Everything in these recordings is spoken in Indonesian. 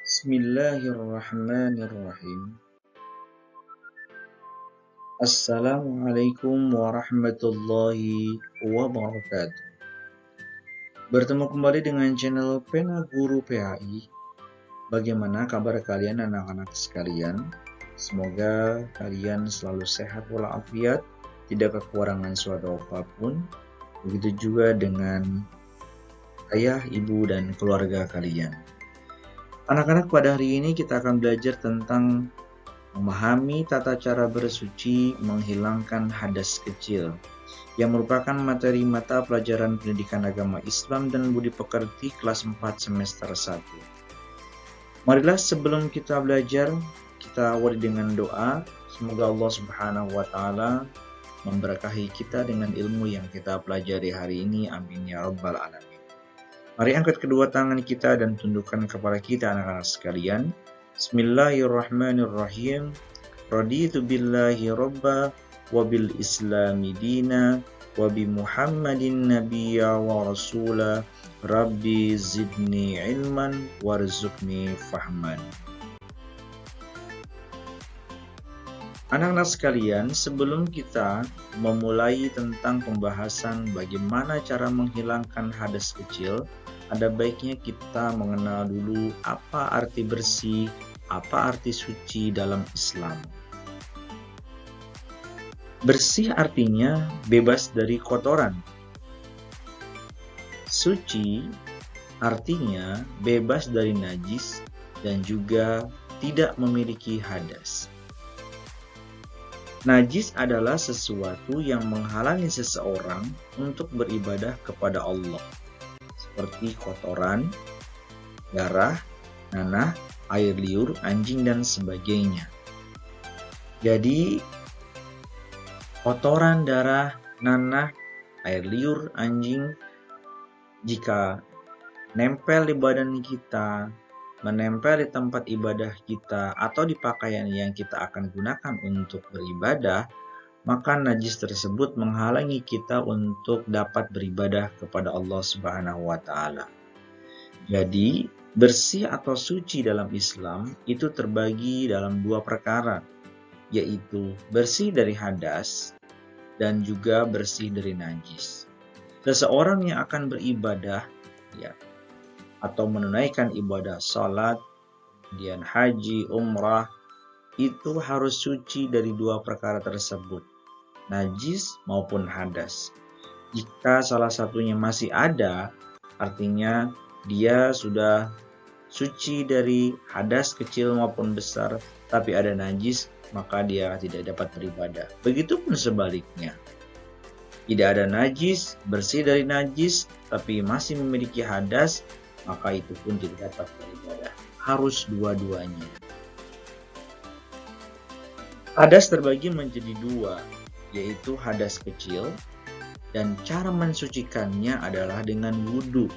Bismillahirrahmanirrahim. Assalamualaikum warahmatullahi wabarakatuh. Bertemu kembali dengan channel Pena Guru PAI. Bagaimana kabar kalian anak-anak sekalian? Semoga kalian selalu sehat walafiat, tidak kekurangan suatu apapun. Begitu juga dengan ayah, ibu, dan keluarga kalian. Anak-anak, pada hari ini kita akan belajar tentang memahami tata cara bersuci menghilangkan hadas kecil, yang merupakan materi mata pelajaran pendidikan agama Islam dan budi pekerti kelas 4 semester 1. Marilah sebelum kita belajar, kita awali dengan doa. Semoga Allah Subhanahu wa Ta'ala memberkahi kita dengan ilmu yang kita pelajari hari ini. Amin ya rabbal alamin. Mari angkat kedua tangan kita dan tundukkan kepala kita, anak-anak sekalian. Bismillahirrahmanirrahim. Raditu billahi robba wa bil islami dina wa bi muhammadin nabiyya wa rasula rabbi zidni ilman warzuqni fahman. Anak-anak sekalian, sebelum kita memulai tentang pembahasan bagaimana cara menghilangkan hadas kecil, ada baiknya kita mengenal dulu apa arti bersih, apa arti suci dalam Islam. Bersih artinya bebas dari kotoran. Suci artinya bebas dari najis dan juga tidak memiliki hadas. Najis adalah sesuatu yang menghalangi seseorang untuk beribadah kepada Allah, seperti kotoran, darah, nanah, air liur, anjing, dan sebagainya. Jadi, kotoran, darah, nanah, air liur, anjing, jika nempel di badan kita, menempel di tempat ibadah kita, atau di pakaian yang kita akan gunakan untuk beribadah, maka najis tersebut menghalangi kita untuk dapat beribadah kepada Allah Subhanahu wa Ta'ala. Jadi, bersih atau suci dalam Islam itu terbagi dalam dua perkara, yaitu bersih dari hadas dan juga bersih dari najis. Seseorang yang akan beribadah, atau menunaikan ibadah salat, kemudian haji, umrah, itu harus suci dari dua perkara tersebut, najis maupun hadas. Jika salah satunya masih ada, artinya dia sudah suci dari hadas kecil maupun besar, tapi ada najis, maka dia tidak dapat beribadah. Begitupun sebaliknya. Tidak ada najis, bersih dari najis, tapi masih memiliki hadas, maka itu pun tidak dapat beribadah. Harus dua-duanya. Hadas terbagi menjadi dua, yaitu hadas kecil, dan cara mensucikannya adalah dengan wudhu.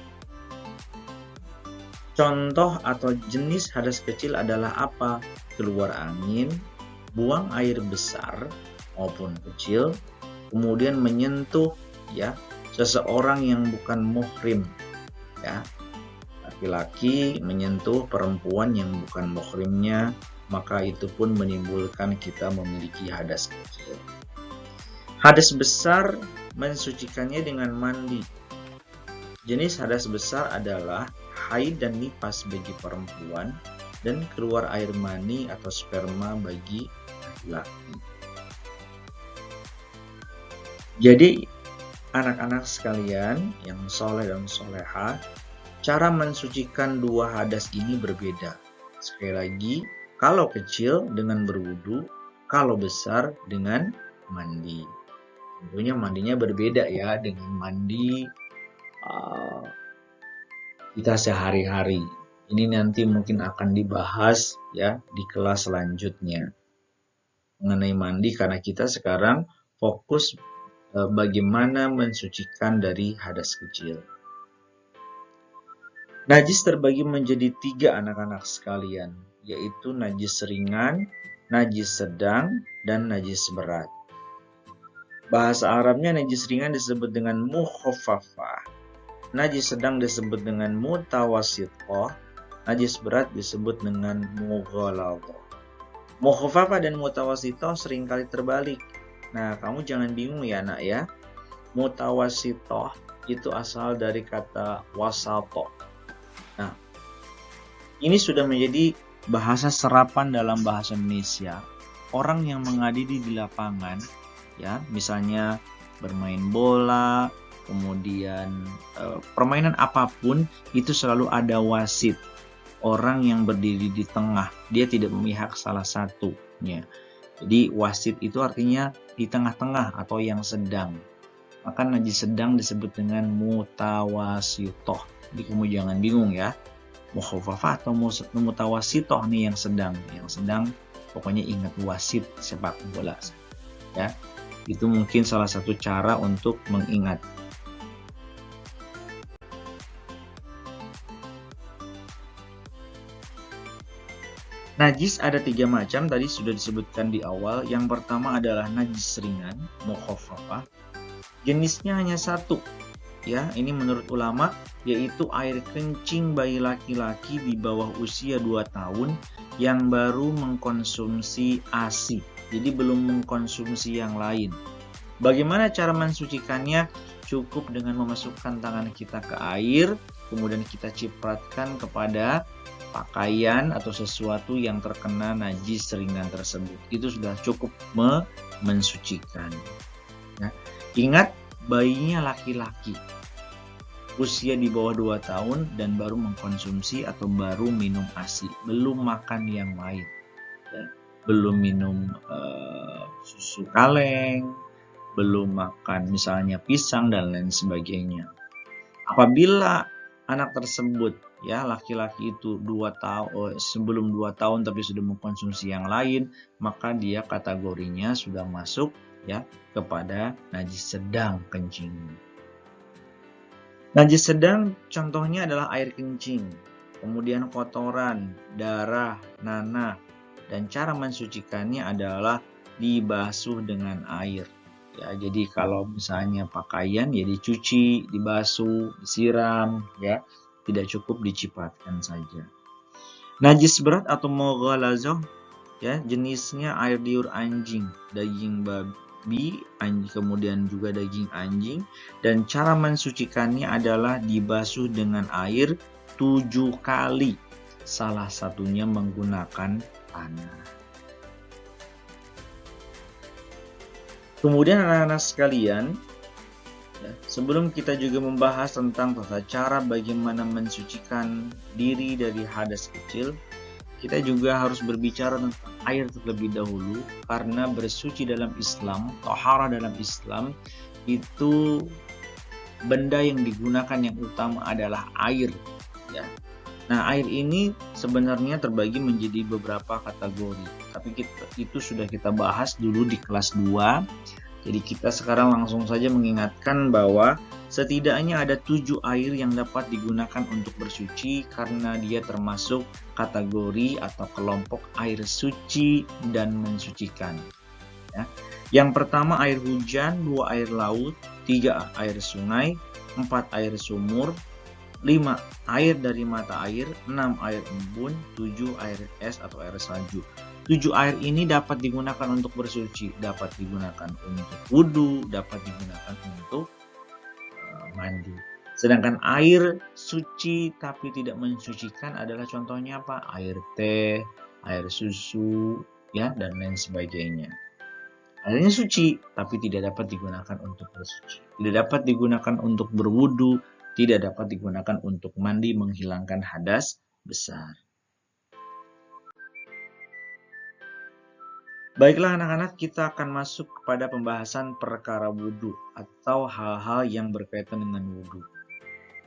Contoh atau jenis hadas kecil adalah apa? Keluar angin, buang air besar maupun kecil, kemudian menyentuh seseorang yang bukan muhrim, laki-laki menyentuh perempuan yang bukan muhrimnya, maka itu pun menimbulkan kita memiliki hadas kecil. Hadas besar mensucikannya dengan mandi. Jenis hadas besar adalah haid dan nifas bagi perempuan dan keluar air mani atau sperma bagi laki-laki. Jadi anak-anak sekalian yang soleh dan soleha, cara mensucikan dua hadas ini berbeda. Sekali lagi, kalau kecil dengan berwudu, kalau besar dengan mandi. Tentunya mandinya berbeda ya dengan mandi kita sehari-hari. Ini nanti mungkin akan dibahas di kelas selanjutnya mengenai mandi, karena kita sekarang fokus bagaimana mensucikan dari hadas kecil. Najis terbagi menjadi 3 anak-anak sekalian, yaitu najis ringan, najis sedang, dan najis berat. Bahasa Arabnya najis ringan disebut dengan mukhaffafah, najis sedang disebut dengan mutawassithah, Najis berat disebut dengan mughalladhah. Mukhafafah dan mutawassithah seringkali terbalik. Nah, kamu jangan bingung ya, Nak ya. Mutawassithah itu asal dari kata wasatah. Nah, ini sudah menjadi bahasa serapan dalam bahasa Indonesia. Orang yang mengadili di lapangan, ya, misalnya bermain bola, kemudian permainan apapun itu selalu ada wasit. Orang yang berdiri di tengah, dia tidak memihak salah satunya. Jadi wasit itu artinya di tengah-tengah atau yang sedang. Maka najis sedang disebut dengan mutawassithah. Jadi kamu jangan bingung ya. Mukhafafah atau mutawassithah nih yang sedang. Yang sedang pokoknya ingat wasit sepak bola. Ya. Itu mungkin salah satu cara untuk mengingat. Najis ada 3 macam, tadi sudah disebutkan di awal. Yang pertama adalah najis ringan, mukhafafah. Jenisnya hanya satu, ya. Ini menurut ulama, yaitu air kencing bayi laki-laki di bawah usia 2 tahun yang baru mengkonsumsi ASI. Jadi belum mengkonsumsi yang lain. Bagaimana cara mensucikannya? Cukup dengan memasukkan tangan kita ke air, kemudian kita cipratkan kepada pakaian atau sesuatu yang terkena najis ringan tersebut. Itu sudah cukup mensucikan. Ya. Ingat, bayinya laki-laki, usia di bawah 2 tahun dan baru mengkonsumsi atau baru minum ASI, belum makan yang lain. Ya. Belum minum susu kaleng, belum makan misalnya pisang dan lain sebagainya. Apabila anak tersebut, ya, laki-laki itu sebelum 2 tahun tapi sudah mengkonsumsi yang lain, maka dia kategorinya sudah masuk, ya, kepada najis sedang kencing. Najis sedang contohnya adalah air kencing, kemudian kotoran, darah, nanah, dan cara mensucikannya adalah dibasuh dengan air. Ya, jadi kalau misalnya pakaian ya dicuci, dibasuh, disiram, ya, tidak cukup dicipratkan saja. Najis berat atau mughalladhah, ya, jenisnya air liur anjing, daging babi, kemudian juga daging anjing, dan cara mensucikannya adalah dibasuh dengan air 7 kali, salah satunya menggunakan tanah. Kemudian anak-anak sekalian, ya, sebelum kita juga membahas tentang tata cara bagaimana mensucikan diri dari hadas kecil, kita juga harus berbicara tentang air terlebih dahulu, karena bersuci dalam Islam, taharah dalam Islam, itu benda yang digunakan yang utama adalah air. Ya. Nah, air ini sebenarnya terbagi menjadi beberapa kategori, tapi itu sudah kita bahas dulu di kelas 2. Jadi kita sekarang langsung saja mengingatkan bahwa setidaknya ada 7 air yang dapat digunakan untuk bersuci karena dia termasuk kategori atau kelompok air suci dan mensucikan. Ya. Yang pertama air hujan, 2 air laut, 3 air sungai, 4 air sumur, 5 air dari mata air, 6 air embun, 7 air es atau air salju. 7 air ini dapat digunakan untuk bersuci, dapat digunakan untuk wudhu, dapat digunakan untuk mandi. Sedangkan air suci tapi tidak mensucikan adalah contohnya apa? Air teh, air susu, ya, dan lain sebagainya. Airnya suci tapi tidak dapat digunakan untuk bersuci, tidak dapat digunakan untuk berwudhu, tidak dapat digunakan untuk mandi menghilangkan hadas besar. Baiklah anak-anak, kita akan masuk kepada pembahasan perkara wudhu atau hal-hal yang berkaitan dengan wudhu.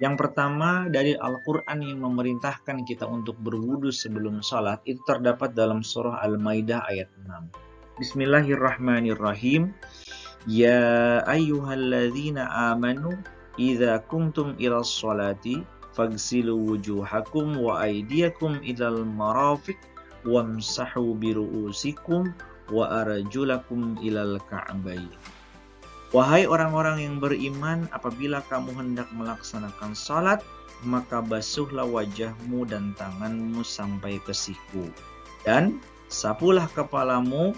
Yang pertama, dari Al-Quran yang memerintahkan kita untuk berwudhu sebelum sholat itu terdapat dalam surah Al-Maidah ayat 6. Bismillahirrahmanirrahim. Ya ayyuhalladzina amanu idza kumtum ilas sholati fagsilu wujuhakum wa aydiyakum ilal marafiq wamsahu biru'usikum wa arjulakum ilal ka'bayn. Wahai orang-orang yang beriman, apabila kamu hendak melaksanakan salat, maka basuhlah wajahmu dan tanganmu sampai ke siku, dan sapulah kepalamu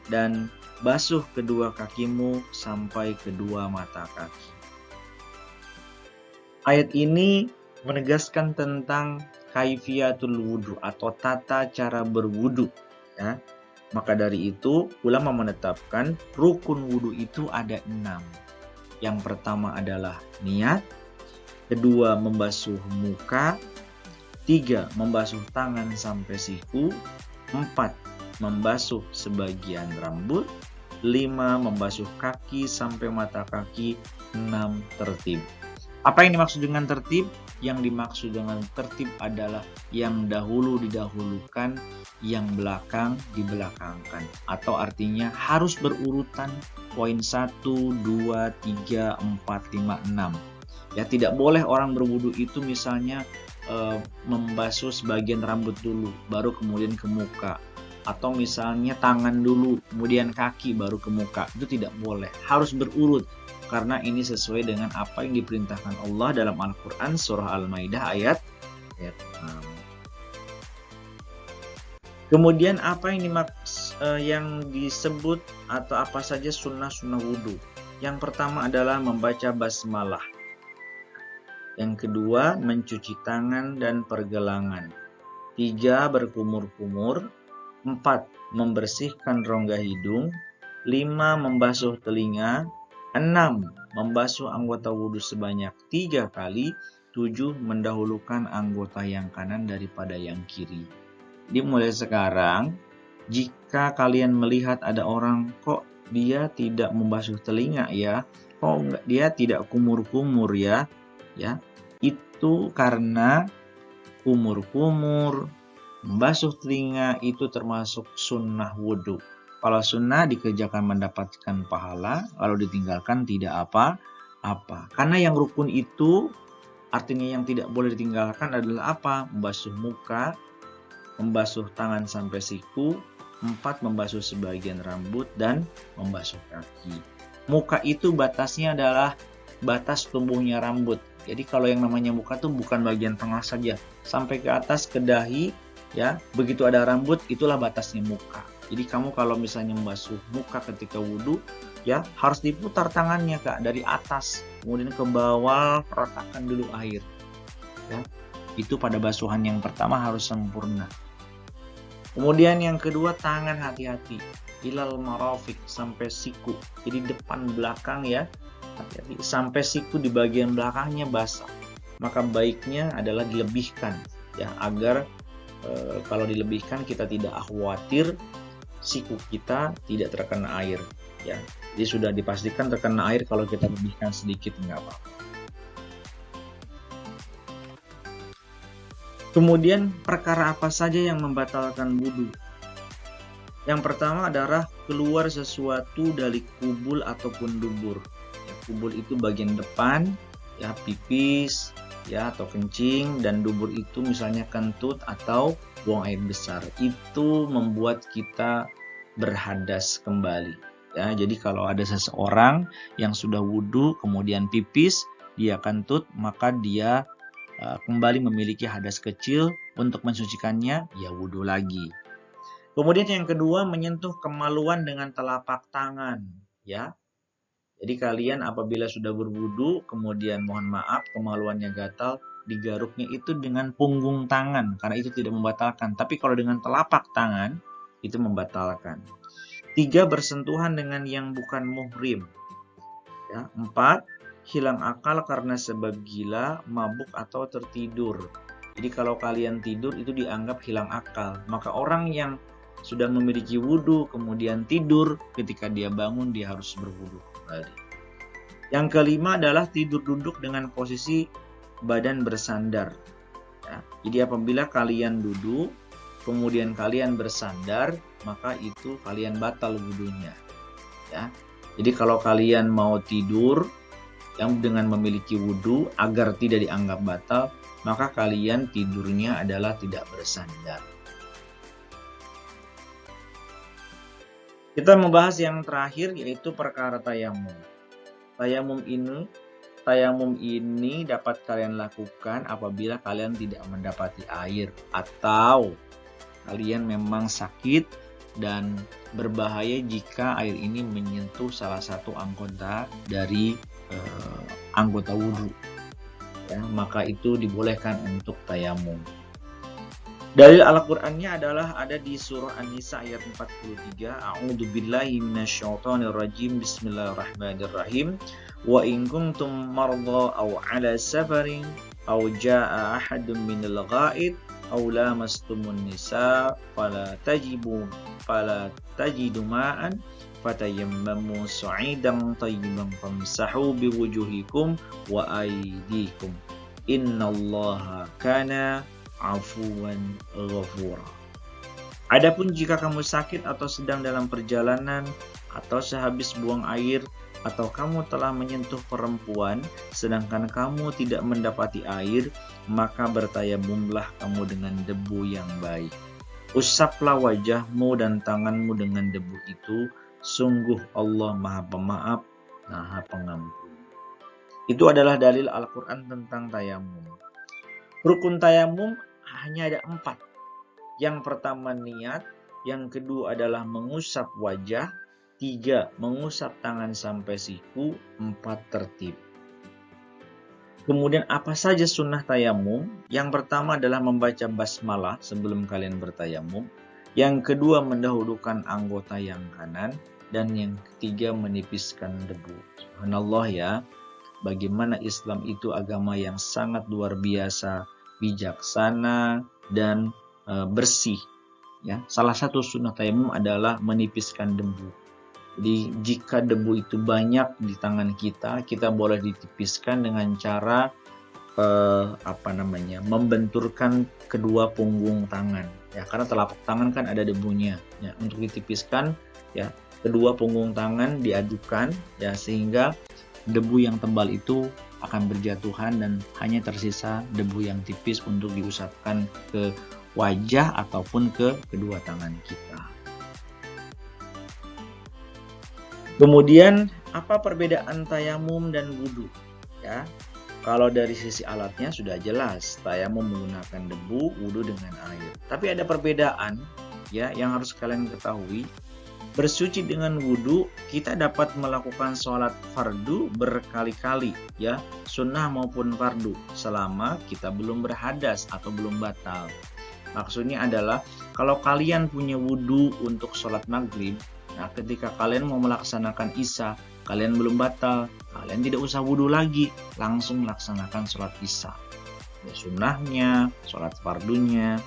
dan basuh kedua kakimu sampai kedua mata kaki. Ayat ini menegaskan tentang kaifiatul wudu atau tata cara berwudu, ya. Maka dari itu ulama menetapkan rukun wudu itu ada 6. Yang pertama adalah niat, kedua membasuh muka, 3 membasuh tangan sampai siku, 4 membasuh sebagian rambut, 5 membasuh kaki sampai mata kaki, 6 tertib. Apa yang dimaksud dengan tertib? Yang dimaksud dengan tertib adalah yang dahulu didahulukan, yang belakang dibelakangkan. Atau artinya harus berurutan poin 1, 2, 3, 4, 5, 6. Ya, tidak boleh orang berwudu itu misalnya membasuh sebagian rambut dulu, baru kemudian ke muka. Atau misalnya tangan dulu, kemudian kaki, baru ke muka. Itu tidak boleh, harus berurut. Karena ini sesuai dengan apa yang diperintahkan Allah dalam Al-Quran surah Al-Maidah ayat 6. Kemudian apa yang disebut atau apa saja sunnah-sunnah wudhu? Yang pertama adalah membaca basmalah. Yang kedua mencuci tangan dan pergelangan. 3 berkumur-kumur. 4 membersihkan rongga hidung. 5 membasuh telinga. 6 membasuh anggota wudhu sebanyak 3 kali. 7 mendahulukan anggota yang kanan daripada yang kiri. Jadi mulai sekarang, jika kalian melihat ada orang kok dia tidak membasuh telinga ya, kok dia tidak kumur-kumur ya, itu karena kumur-kumur, membasuh telinga itu termasuk sunnah wudhu. Kalau sunnah dikerjakan mendapatkan pahala, kalau ditinggalkan tidak apa-apa. Karena yang rukun itu artinya yang tidak boleh ditinggalkan adalah apa? Membasuh muka, membasuh tangan sampai siku, 4 membasuh sebagian rambut, dan membasuh kaki. Muka itu batasnya adalah batas tumbuhnya rambut. Jadi kalau yang namanya muka itu bukan bagian tengah saja, sampai ke atas ke dahi, ya. Begitu ada rambut, itulah batasnya muka. Jadi kamu kalau misalnya membasuh muka ketika wudhu, ya harus diputar tangannya Kak, dari atas, kemudian ke bawah, ratakan dulu air. Ya. Itu pada basuhan yang pertama harus sempurna. Kemudian yang kedua, tangan hati-hati. Ilal marafiq, sampai siku. Jadi depan belakang ya, hati-hati. Sampai siku di bagian belakangnya basah. Maka baiknya adalah dilebihkan, ya, agar kalau dilebihkan kita tidak khawatir siku kita tidak terkena air, ya. Jadi sudah dipastikan terkena air, kalau kita lebihkan sedikit nggak apa-apa. Kemudian perkara apa saja yang membatalkan wudhu? Yang pertama adalah keluar sesuatu dari kubul ataupun dubur. Ya, kubul itu bagian depan, ya, pipis, ya, atau kencing, dan dubur itu misalnya kentut atau buang air besar. Itu membuat kita berhadas kembali. Ya, jadi kalau ada seseorang yang sudah wudhu kemudian pipis, dia kentut, maka dia kembali memiliki hadas kecil. Untuk mensucikannya, ya wudhu lagi. Kemudian yang kedua, menyentuh kemaluan dengan telapak tangan, ya. Jadi kalian apabila sudah berwudu, kemudian mohon maaf kemaluannya gatal, digaruknya itu dengan punggung tangan, karena itu tidak membatalkan. Tapi kalau dengan telapak tangan, itu membatalkan. 3, bersentuhan dengan yang bukan muhrim. Ya. 4, hilang akal karena sebab gila, mabuk atau tertidur. Jadi kalau kalian tidur itu dianggap hilang akal. Maka orang yang sudah memiliki wudu kemudian tidur, ketika dia bangun dia harus berwudu kembali. Yang kelima adalah tidur duduk dengan posisi badan bersandar. Ya, jadi apabila kalian duduk kemudian kalian bersandar, maka itu kalian batal wudunya. Ya, jadi kalau kalian mau tidur yang dengan memiliki wudu agar tidak dianggap batal, maka kalian tidurnya adalah tidak bersandar. Kita membahas yang terakhir, yaitu perkara tayamum. Tayamum tayamum ini dapat kalian lakukan apabila kalian tidak mendapati air atau kalian memang sakit dan berbahaya jika air ini menyentuh salah satu anggota dari anggota wudhu. Ya, maka itu dibolehkan untuk tayamum. Dalil Al-Qur'annya adalah ada di surah An-Nisa ayat 43. A'udzubillahi minasyaitonirrajim. Bismillahirrahmanirrahim. Wa in kuntum marda aw 'ala safarin aw jaa'a ahadun minal gha'id aw lamastumun nisa fala tajidu ma'an fatayammamu sa'idan tayyiban famsahu biwujuhikum wa aydikum innallaha kana afuwan ghafura. Adapun jika kamu sakit atau sedang dalam perjalanan atau sehabis buang air atau kamu telah menyentuh perempuan sedangkan kamu tidak mendapati air, maka bertayamumlah kamu dengan debu yang baik. Usaplah wajahmu dan tanganmu dengan debu itu, sungguh Allah Maha Pemaaf, Maha Pengampun. Itu adalah dalil Al-Quran tentang tayamum. Rukun tayamum hanya ada 4. Yang pertama niat, yang kedua adalah mengusap wajah, 3 mengusap tangan sampai siku, 4 tertib. Kemudian apa saja sunnah tayamum? Yang pertama adalah membaca basmalah sebelum kalian bertayamum. Yang kedua mendahulukan anggota yang kanan. Dan yang ketiga menipiskan debu. Subhanallah ya, bagaimana Islam itu agama yang sangat luar biasa, bijaksana dan bersih. Ya, salah satu sunnah tayamum adalah menipiskan debu. Jadi jika debu itu banyak di tangan kita, kita boleh ditipiskan dengan cara membenturkan kedua punggung tangan. Ya, karena telapak tangan kan ada debunya. Ya, untuk ditipiskan, ya kedua punggung tangan diadukan, ya sehingga debu yang tebal itu akan berjatuhan dan hanya tersisa debu yang tipis untuk diusapkan ke wajah ataupun ke kedua tangan kita. Kemudian apa perbedaan tayamum dan wudhu? Ya, kalau dari sisi alatnya sudah jelas, tayamum menggunakan debu, wudhu dengan air. Tapi ada perbedaan ya yang harus kalian ketahui. Bersuci dengan wudhu, kita dapat melakukan sholat fardu berkali-kali, ya, sunnah maupun fardu, selama kita belum berhadas atau belum batal. Maksudnya adalah, kalau kalian punya wudhu untuk sholat maghrib, nah ketika kalian mau melaksanakan isya, kalian belum batal, kalian tidak usah wudhu lagi, langsung laksanakan sholat isya. Ya, sunnahnya, sholat fardunya.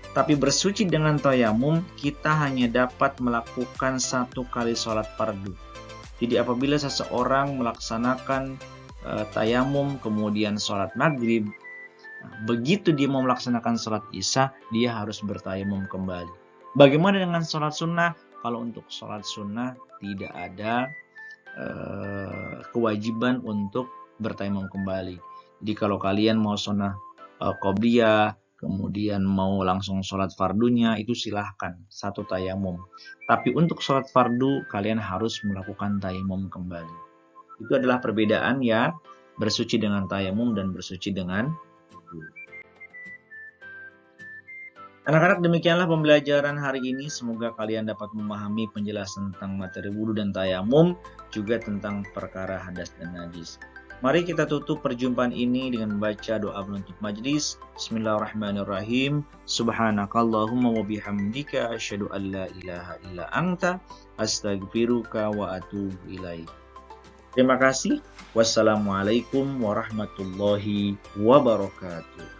Tapi bersuci dengan tayamum, kita hanya dapat melakukan 1 kali sholat fardu. Jadi apabila seseorang melaksanakan tayamum kemudian sholat maghrib, begitu dia mau melaksanakan sholat isya, dia harus bertayamum kembali. Bagaimana dengan sholat sunnah? Kalau untuk sholat sunnah tidak ada kewajiban untuk bertayamum kembali. Jadi kalau kalian mau sunnah qobliyah, kemudian mau langsung sholat fardunya, itu silahkan 1 tayamum. Tapi untuk sholat fardu, kalian harus melakukan tayamum kembali. Itu adalah perbedaan ya, bersuci dengan tayamum dan bersuci dengan wudhu. Anak-anak, demikianlah pembelajaran hari ini. Semoga kalian dapat memahami penjelasan tentang materi wudhu dan tayamum, juga tentang perkara hadas dan najis. Mari kita tutup perjumpaan ini dengan membaca doa penutup majlis. Bismillahirrahmanirrahim. Subhanakallahumma wa bihamdika asyhadu an la ilaha illa anta astaghfiruka wa atubu ilaik. Terima kasih. Wassalamualaikum warahmatullahi wabarakatuh.